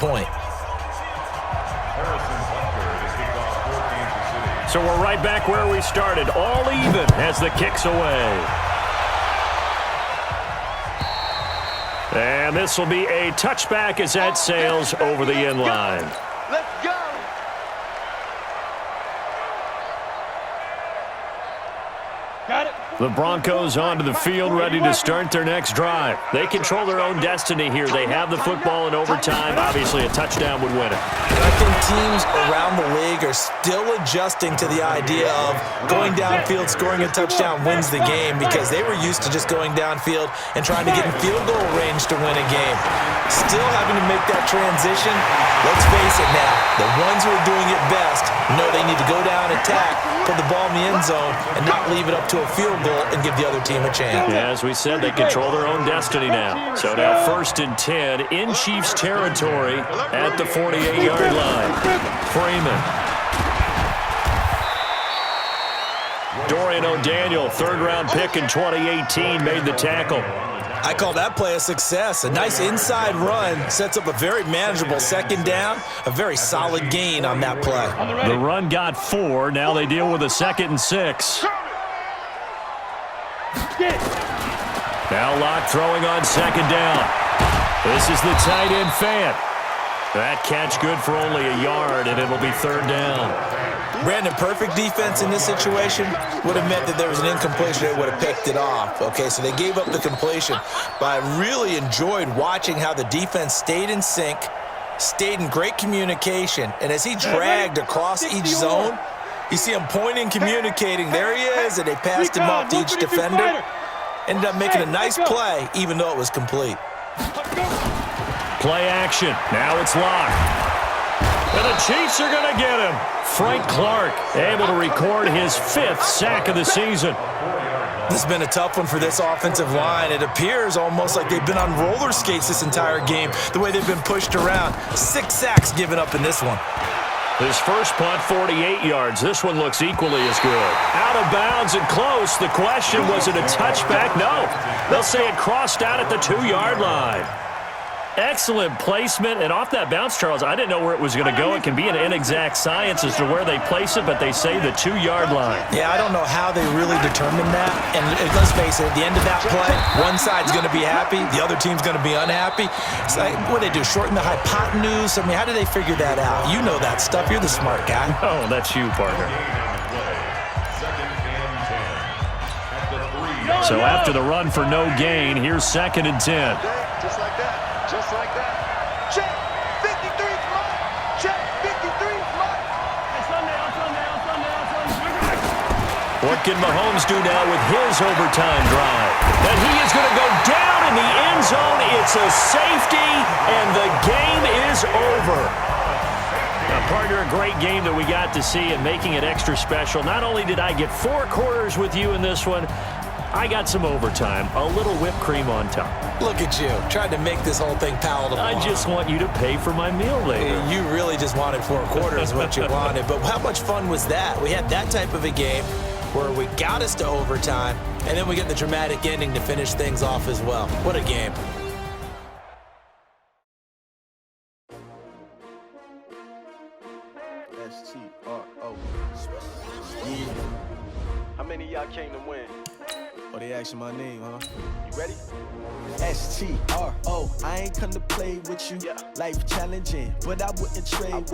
point. So we're right back where we started, all even as the kick's away. And this will be a touchback as that sails over the end line. Let's go. Got it. The Broncos onto the field, ready to start their next drive. They control their own destiny here. They have the football in overtime. Obviously, a touchdown would win it. I think teams around the league are still adjusting to the idea of going downfield, scoring a touchdown wins the game, because they were used to just going downfield and trying to get in field goal range to win a game. Still having to make that transition. Let's face it now, the ones who are doing it best know they need to go down, attack, put the ball in the end zone, and not leave it up to a field goal and give the other team a chance. Yeah, as we said, they control their own destiny now. So now 1st and 10 in Chiefs territory at the 48-yard line. Freeman. Dorian O'Daniel, 3rd-round pick in 2018, made the tackle. I call that play a success. A nice inside run sets up a very manageable 2nd down, a very solid gain on that play. The run got 4. Now they deal with a 2nd and 6. Now Locke throwing on 2nd down. This is the tight end Fant. That catch good for only a yard, and it'll be 3rd down. Brandon, perfect defense in this situation would have meant that there was an incompletion. They would have picked it off. Okay, so they gave up the completion. But I really enjoyed watching how the defense stayed in sync, stayed in great communication, and as he dragged across each zone, you see him pointing, communicating. There he is, and they passed him off to each defender. Ended up making a nice play, even though it was complete. Play action. Now it's Locke. And the Chiefs are going to get him. Frank Clark able to record his 5th sack of the season. This has been a tough one for this offensive line. It appears almost like they've been on roller skates this entire game, the way they've been pushed around. 6 sacks given up in this one. His first punt, 48 yards. This one looks equally as good. Out of bounds and close. The question, was it a touchback? No. They'll say it crossed out at the 2-yard line. Excellent placement, and off that bounce, Charles, I didn't know where it was going to go. It can be an inexact science as to where they place it, but they say the 2-yard line. Yeah, I don't know how they really determined that. And let's face it, at the end of that play, one side's going to be happy, the other team's going to be unhappy. It's like, what do they do, shorten the hypotenuse? I mean, how do they figure that out? You know that stuff. You're the smart guy. Oh, that's you, partner. So after the run for no gain, here's 2nd and 10. Just like that. Just like that. Check. 53's mine. Check. 53's mine. What can Mahomes do now with his overtime drive? And he is going to go down in the end zone. It's a safety, and the game is over. Now, partner, a great game that we got to see, and making it extra special. Not only did I get 4 quarters with you in this one, I got some overtime, a little whipped cream on top. Look at you, trying to make this whole thing palatable. I just want you to pay for my meal later. You really just wanted 4 quarters, what you wanted. But how much fun was that? We had that type of a game where we got us to overtime, and then we get the dramatic ending to finish things off as well. What a game. S-T-R-O. Yeah. How many of y'all came to win? Oh, they asking my name, huh? You ready? S-T-R-O. I ain't come to play with you. Yeah. Life challenging, but I wouldn't trade with